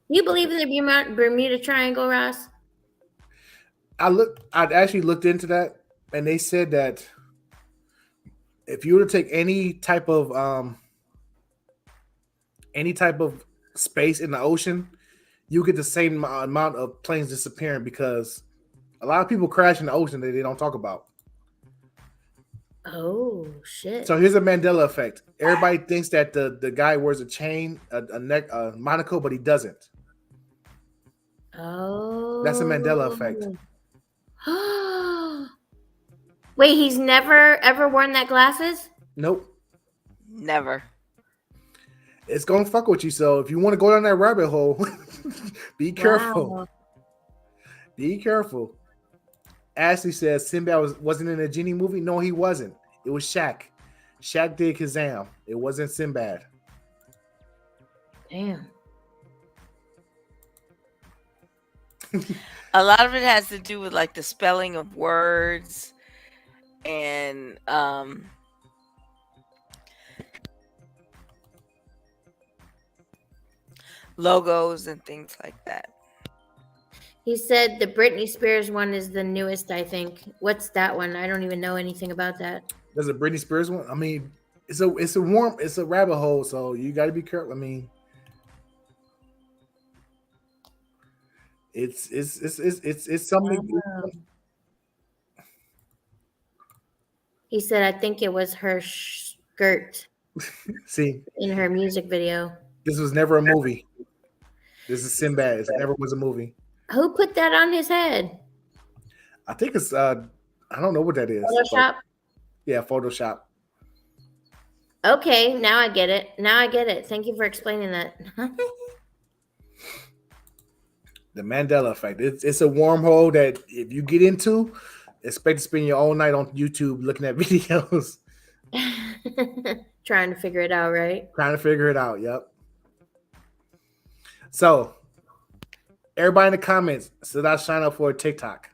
You believe in the Bermuda Triangle, Ross? I'd actually looked into that, and they said that if you were to take any type of space in the ocean, you get the same amount of planes disappearing because a lot of people crash in the ocean that they don't talk about. Oh, shit. So here's a Mandela effect. Everybody thinks that the guy wears a chain, a neck, a monocle, but he doesn't. Oh. That's a Mandela effect. Wait, he's never ever worn that glasses? Nope. Never. It's gonna fuck with you. So if you want to go down that rabbit hole, be careful. Wow. Be careful. Ashley says Sinbad wasn't in a genie movie. No, he wasn't. It was Shaq. Shaq did Kazam. It wasn't Sinbad. Damn. A lot of it has to do with like the spelling of words and logos and things like that. He said the Britney Spears one is the newest, I think. What's that one? I don't even know anything about that. There's a Britney Spears one. I mean, it's a rabbit hole, so you got to be careful. I mean, it's something. He said, I think it was her skirt See, in her music video. this was never a movie. This is Sinbad. It never was a movie. Who put that on his head? I think it's I don't know what that is. Photoshop? Yeah, Photoshop. Okay, now I get it. Thank you for explaining that. The Mandela effect. It's a wormhole that if you get into, expect to spend your whole night on YouTube looking at videos. Trying to figure it out, right? Trying to figure it out. Yep. So, everybody in the comments, should I sign up for a TikTok?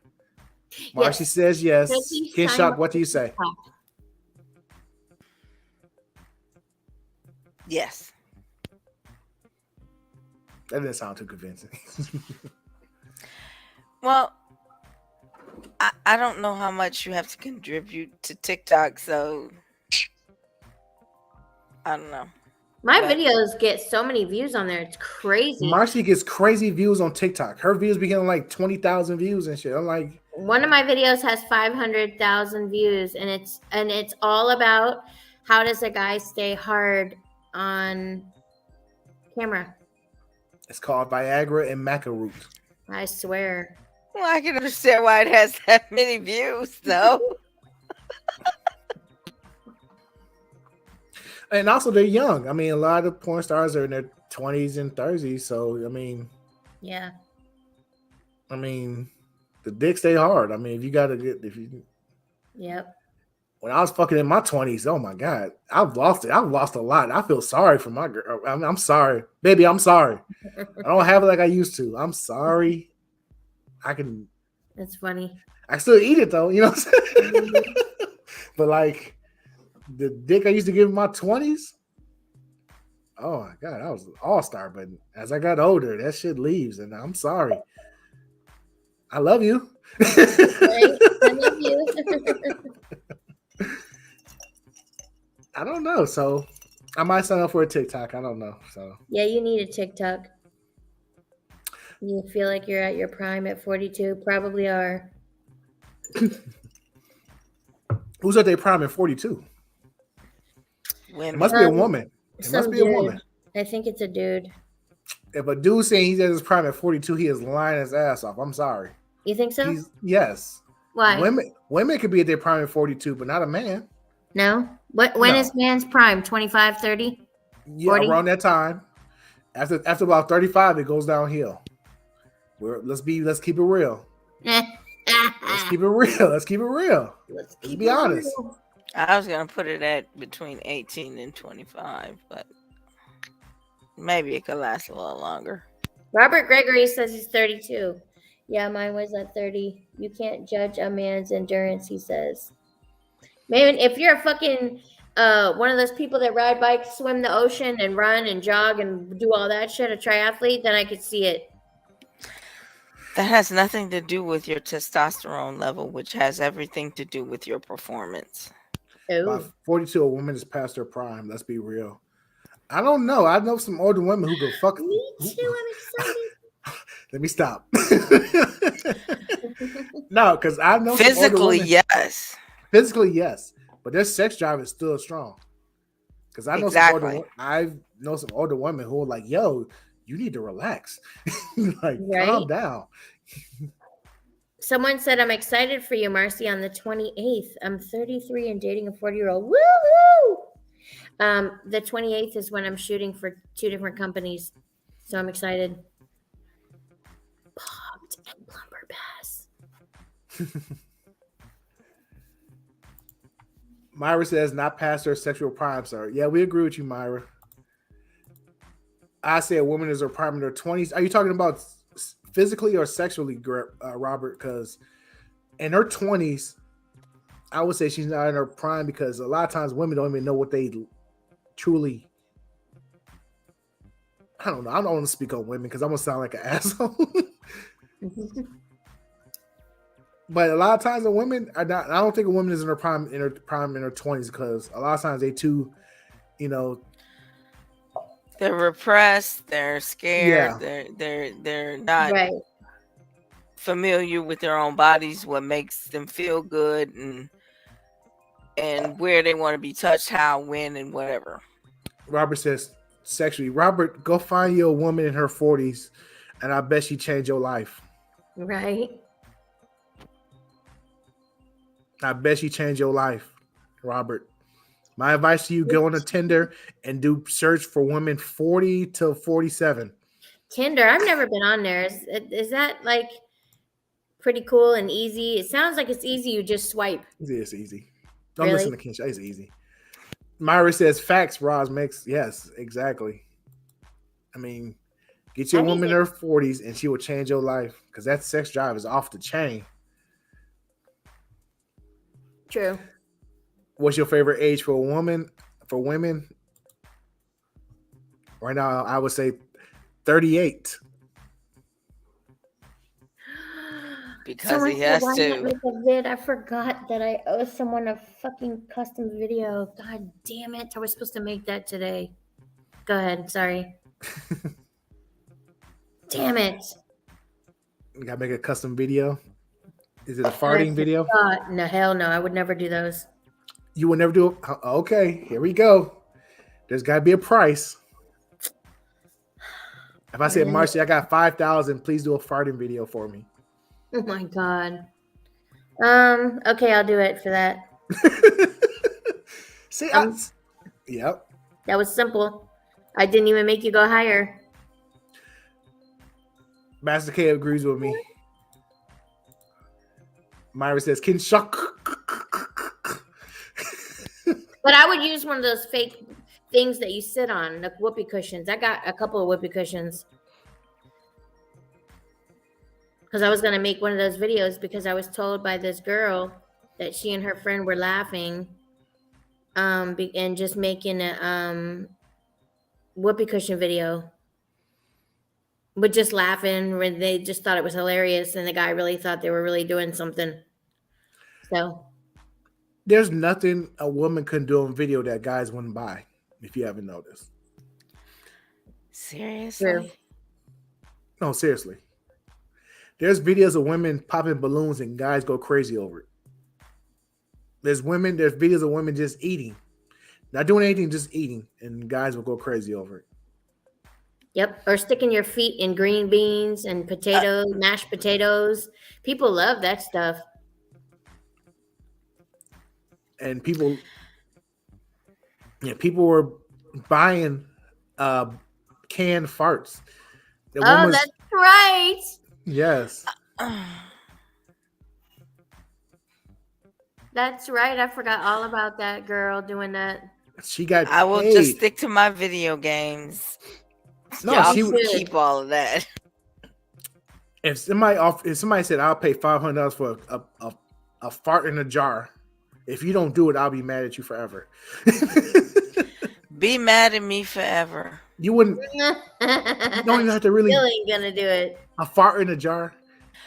Marcy says yes. Kinshok, what do you say? Yes. That didn't sound too convincing. Well, I don't know how much you have to contribute to TikTok, so I don't know. My videos get so many views on there. It's crazy. Marcy gets crazy views on TikTok. Her views be getting like 20,000 views and shit. I'm like, one of my videos has 500,000 views, and it's all about how does a guy stay hard on camera. it's called Viagra and Maca root. I swear. Well, I can understand why it has that many views, though. And also, they're young. I mean, a lot of porn stars are in their 20s and 30s. So, I mean, Yeah. that's The dick stay hard. I mean, if you Yep. when I was fucking in my 20s, oh my God, I've lost it. I've lost a lot. I feel sorry for my girl. I'm sorry. Baby, I'm sorry. I don't have it like I used to. I'm sorry. That's funny. I still eat it though, you know what I'm saying? But like the dick I used to give in my 20s, oh my God, I was an all-star. But as I got older, that shit leaves, and I'm sorry. I love you. Right? I love you. I don't know. So I might sign up for a TikTok. I don't know. So Yeah, you need a TikTok. You feel like you're at your prime at 42? Probably are. who's at their prime at 42? Women. It must be a woman. It must Some be a dude. woman. I think it's a dude. If a dude saying he's at his prime at 42, he is lying his ass off. I'm sorry. You think so? Yes. Why? Women could be at their prime at 42, but not a man. No? When No. is man's prime? 25, 30? Yeah, 40? around that time. After about 35, it goes downhill. Let's keep it real. Let's keep it real. Let's keep it real. Let's be honest. real. I was gonna put it at between 18 and 25, but maybe it could last a little longer. Robert Gregory says he's 32. Yeah, mine was at 30. You can't judge a man's endurance, he says. Man, if you're a fucking one of those people that ride bikes, swim the ocean, and run and jog and do all that shit, a triathlete, then I could see it. That has nothing to do with your testosterone level, which has everything to do with your performance. By Oh, 42, a woman is past her prime. Let's be real. I don't know. I know some older women who go fuck. me too. I'm excited. Let me stop. No, because I know some older Physically, women- yes. Physically, yes, but their sex drive is still strong. Because I know Exactly. I know some older women who are like, "Yo, you need to relax, like Right? calm down." Someone said, I'm excited for you, Marcy, on the 28th. I'm 33 and dating a 40-year-old. Woo-hoo! The 28th is when I'm shooting for 2 different companies. So I'm excited. Popped and Plumber Pass. Myra says, "Not past her sexual prime, sir." Yeah, we agree with you, Myra. I say a woman is her prime in her 20s. Are you talking about physically or sexually, Robert? Because in her 20s, I would say she's not in her prime because a lot of times women don't even know what they truly. I don't know. I don't want to speak on women because I'm gonna sound like an asshole. But a lot of times, the women are not. I don't think a woman is in her prime in her 20s because a lot of times they too, you know. They're repressed. They're scared. Yeah. They're not Right. familiar with their own bodies. What makes them feel good and where they want to be touched, how, when, and whatever. Robert says sexually. Robert, go find you a woman in her 40s, and I bet she changed your life. Right. I bet she changed your life, Robert. My advice to you: go on a Tinder and do search for women 40 to 47. Tinder. I've never been on there. Is that like pretty cool and easy? It sounds like it's easy. You just swipe. It's easy. Don't Really? listen to Kinshok. It's easy. Myra says facts. Roz makes yes, exactly. I mean, get your woman in her 40s and she will change your life because that sex drive is off the chain. True. What's your favorite age for a woman? For women, right now, I would say 38. Because Someone he said, has why not to. make a vid? I forgot that I owe someone a fucking custom video. God damn it. I was supposed to make that today. Go ahead. Sorry. Damn it. You gotta make a custom video. Is it a farting video? No, hell no. I would never do those. You would never do it? Okay, here we go. There's gotta be a price. If I said, Marcy, I got 5,000, please do a farting video for me. Oh my God. Okay, I'll do it for that. See, yep. That was simple. I didn't even make you go higher. Master K agrees with me. Myra says Kinshok. But I would use one of those fake things that you sit on, like whoopee cushions. I got a couple of whoopee cushions because I was gonna make one of those videos because I was told by this girl that she and her friend were laughing, and just making a whoopee cushion video, but just laughing when they just thought it was hilarious, and the guy really thought they were really doing something. So There's nothing a woman can do on video that guys wouldn't buy, if you haven't noticed. Seriously? true. No, seriously. There's videos of women popping balloons and guys go crazy over it. There's videos of women just eating. Not doing anything, just eating, and guys will go crazy over it. Yep. Or sticking your feet in green beans and potatoes, mashed potatoes. People love that stuff. And people were buying canned farts. The one Oh, was- that's right. yes. That's right. I forgot all about that girl doing that. She got I will paid. just stick to my video games. No, Y'all she can would keep all of that. if somebody said I'll pay $500 for a fart in a jar, if you don't do it, I'll be mad at you forever. Be mad at me forever. You wouldn't. You don't even have to really Still ain't gonna do it. a fart in a jar.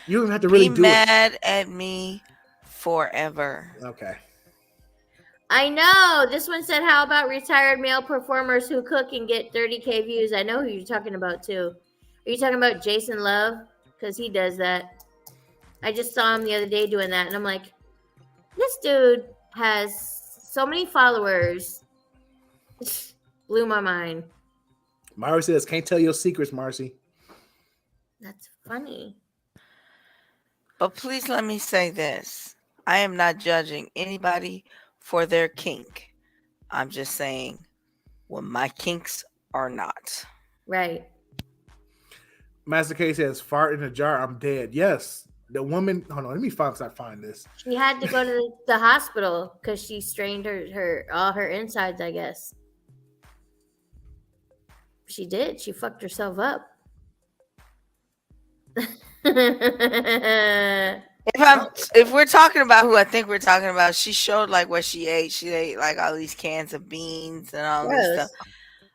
You don't even have to really Be do mad at me forever. it. Okay. I know. This one said, "How about retired male performers who cook and get 30K views?" I know who you're talking about too. Are you talking about Jason Love? Because he does that. I just saw him the other day doing that, and I'm like, this dude has so many followers. Blew my mind. Myra says, "Can't tell your secrets, Marcy." That's funny. But please let me say this. I am not judging anybody for their kink. I'm just saying what my kinks are not. Right. Master K says, "Fart in a jar, I'm dead." Yes. The woman, hold on, let me find this. She had to go to the hospital because she strained her all her insides, I guess. She did. She fucked herself up. If we're talking about who I think we're talking about, she showed like what she ate. She ate like all these cans of beans and all this stuff.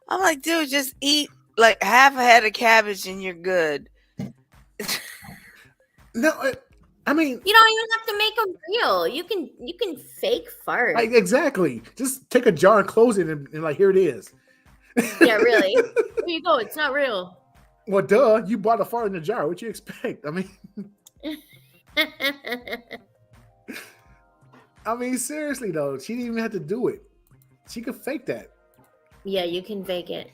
I'm like, dude, just eat like half a head of cabbage and you're good. No, I mean, You don't even have to make them real. You can fake fart. like exactly. Just take a jar and close it, and like here it is. Yeah, really. There you go. It's not real. Well, duh. You bought a fart in a jar. What you expect? I mean, seriously though, she didn't even have to do it. She could fake that. Yeah, you can fake it.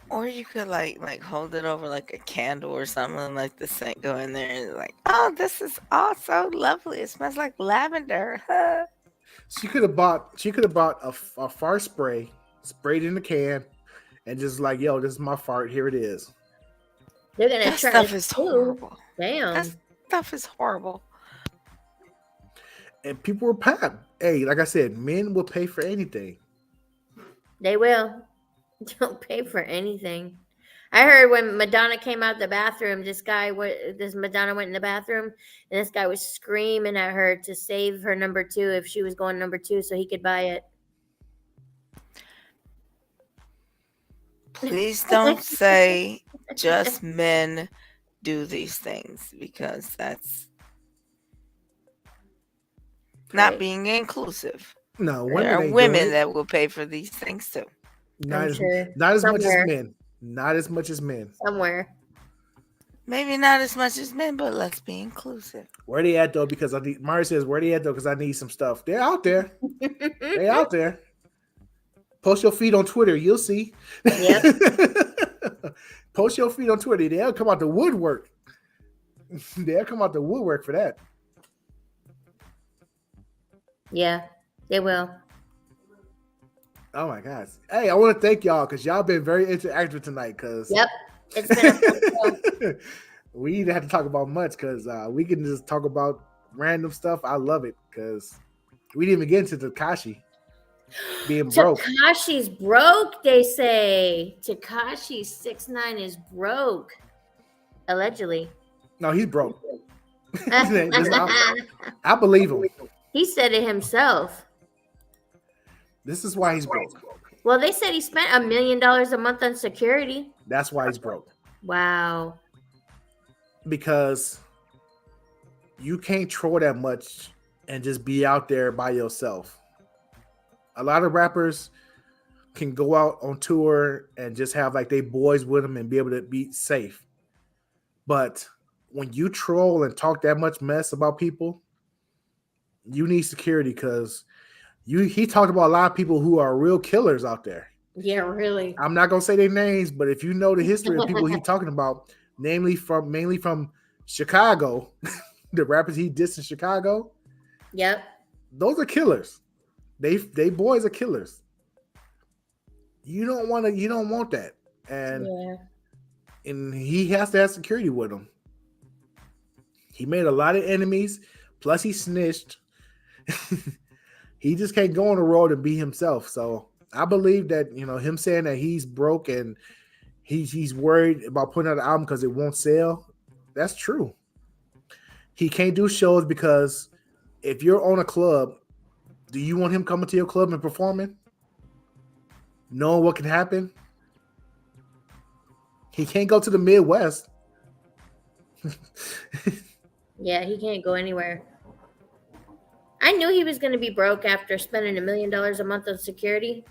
Or you could like hold it over like a candle or something, like the scent go in there and like, oh, this is all so lovely. It smells like lavender. She could have bought a fart spray, sprayed in the can, and just like, yo, this is my fart. Here it is. They're gonna That try stuff is too. horrible. Damn. That stuff is horrible. And people were packed. Hey, like I said, men will pay for anything. They will. Don't pay for anything. I heard when Madonna came out the bathroom, this Madonna went in the bathroom, and this guy was screaming at her to save her number 2 if she was going number 2 so he could buy it. Please don't say just men do these things, because that's not Right. being inclusive. No, There are ain't women doing it. that will pay for these things too. Not I'm as, sure. not as much as Somewhere. men. Not as much as men. Somewhere. Maybe not as much as men, but let's be inclusive. Where they at though? Because Mari says, where they at though? Because I need some stuff. They're out there. They out there. Post your feed on Twitter. You'll see. Yep. Post your feed on Twitter. They'll come out the woodwork. They'll come out the woodwork for that. Yeah, they will. Oh my gosh. Hey, I want to thank y'all because y'all been very interactive tonight. Cause Yep. It's been a fun show. We didn't have to talk about much because we can just talk about random stuff. I love it because we didn't even get into Takashi being broke. Takashi's broke, they say. Takashi 6ix9ine is broke. Allegedly. No, he's broke. I believe him. He said it himself. This is why he's broke. Well, they said he spent $1 million a month on security. That's why he's broke. Wow. Because you can't troll that much and just be out there by yourself. A lot of rappers can go out on tour and just have like they boys with them and be able to be safe. But when you troll and talk that much mess about people, you need security because he talked about a lot of people who are real killers out there. Yeah, really. I'm not gonna say their names, but if you know the history of people he's talking about, mainly from Chicago, the rappers he dissed in Chicago. Yep. Those are killers. They boys are killers. You don't want that. And he has to have security with him. He made a lot of enemies, plus he snitched. He just can't go on the road and be himself. So I believe that, him saying that he's broke and he's worried about putting out an album because it won't sell. That's true. He can't do shows because if you're on a club, do you want him coming to your club and performing? Knowing what can happen? He can't go to the Midwest. Yeah, he can't go anywhere. I knew he was going to be broke after spending $1 million a month on security.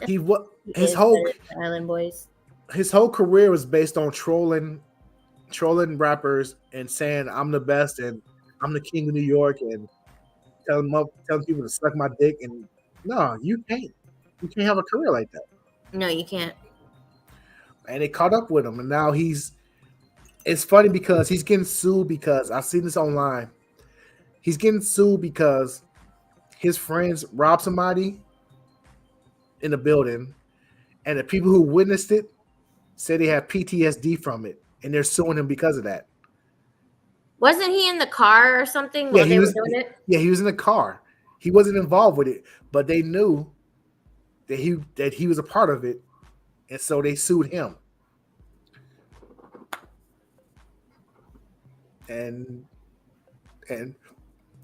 His whole Island Boys. His whole career was based on trolling rappers and saying I'm the best and I'm the king of New York and telling people to suck my dick. And no, you can't. You can't have a career like that. No, you can't. And they caught up with him, and now it's funny because he's getting sued because I've seen this online. He's getting sued because his friends robbed somebody in a building, and the people who witnessed it say they have PTSD from it, and they're suing him because of that. Wasn't he in the car or something while they were doing it? Yeah, he was in the car. He wasn't involved with it, but they knew that he was a part of it, and so they sued him. And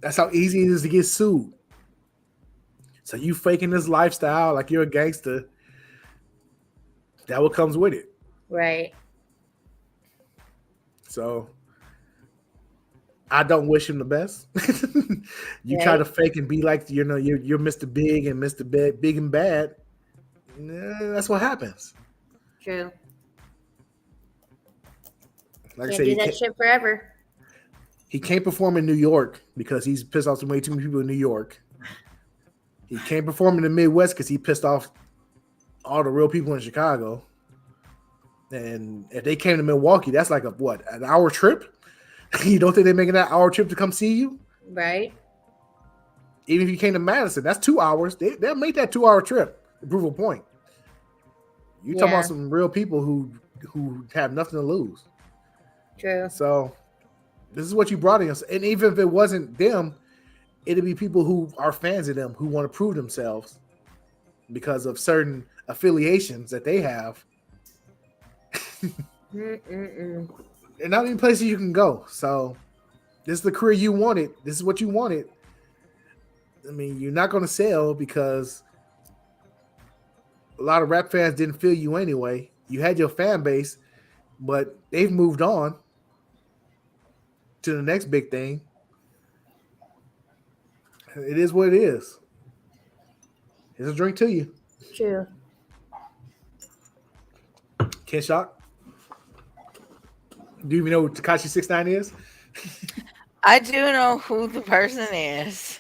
that's how easy it is to get sued. So you faking this lifestyle like you're a gangster. That what comes with it. Right. So I don't wish him the best. You try to fake and be like, you're Mr. Big and Mr. Big and Bad. That's what happens. True. Like Can't I said, do that shit forever. He can't perform in New York because he's pissed off way too many people in New York. He can't perform in the Midwest because he pissed off all the real people in Chicago. And if they came to Milwaukee, that's like an hour trip? You don't think they're making that hour trip to come see you? Right. Even if you came to Madison, that's 2 hours. They'll make that 2 hour trip to prove a point. You talk about some real people who have nothing to lose. True. So this is what you brought in. And even if it wasn't them, it'd be people who are fans of them who want to prove themselves because of certain affiliations that they have. And not many places you can go. So this is the career you wanted. This is what you wanted. I mean, you're not going to sell because a lot of rap fans didn't feel you anyway. You had your fan base, but they've moved on to the next big thing. It is what it is. Here's a drink to you. True. Kinshok. Do you even know who Tekashi 6ix9ine is? I do know who the person is.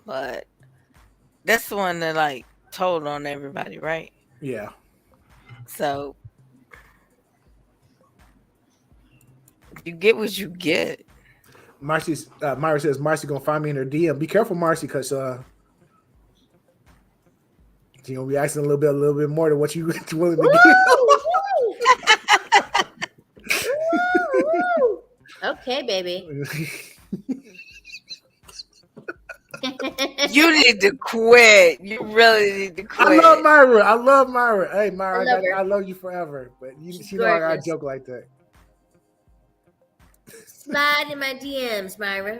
But that's the one that told on everybody, right? Yeah. So you get what you get. Myra says Marcy gonna find me in her DM. Be careful, Marcy, because She gonna be asking a little bit more than what you willing Woo, to woo, woo. Okay, baby. give. You need to quit. You really need to I quit. love Myra. I love Myra. Hey, Myra, I love her. I love you forever. But She's she know I gotta gorgeous. joke like that. Slide in my DMs, Myra.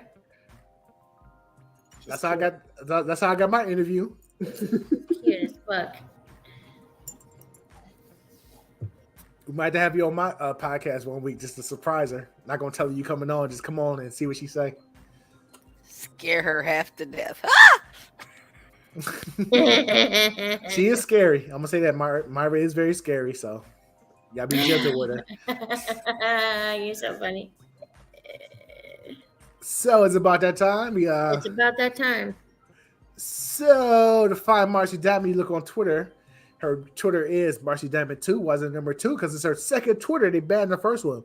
That's how I got. That's how I got my interview. Cute as fuck. We might have you on my podcast one week just to surprise her. Not gonna tell her you coming on. Just come on and see what she say. Scare her half to death. She is scary. I'm gonna say that Myra is very scary. So y'all be gentle with her. You're so funny. So it's about that time. It's about that time. So to find Marcy Diamond, you look on Twitter. Her Twitter is Marcy Diamond 2. Wasn't number 2 because it's her second Twitter. They banned the first one.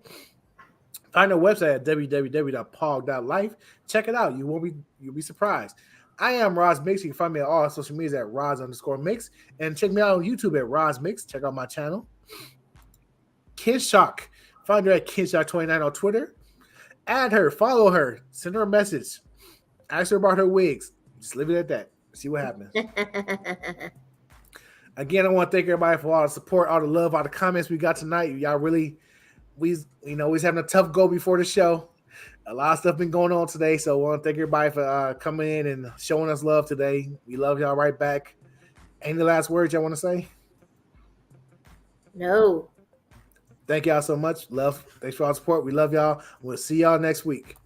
Find her website at www.pog.life. Check it out. You'll be surprised. I am Roz Mix. You can find me on all social medias at Roz_Mix. And check me out on YouTube at Roz Mix. Check out my channel. Kinshok. Find her at Kinshok29 on Twitter. Add her, follow her, send her a message. Ask her about her wigs. Just leave it at that. See what happens. Again, I want to thank everybody for all the support, all the love, all the comments we got tonight. Y'all really, we's having a tough go before the show. A lot of stuff been going on today, so I want to thank everybody for coming in and showing us love today. We love y'all right back. Any last words y'all want to say? No. Thank y'all so much. Love. Thanks for all the support. We love y'all. We'll see y'all next week.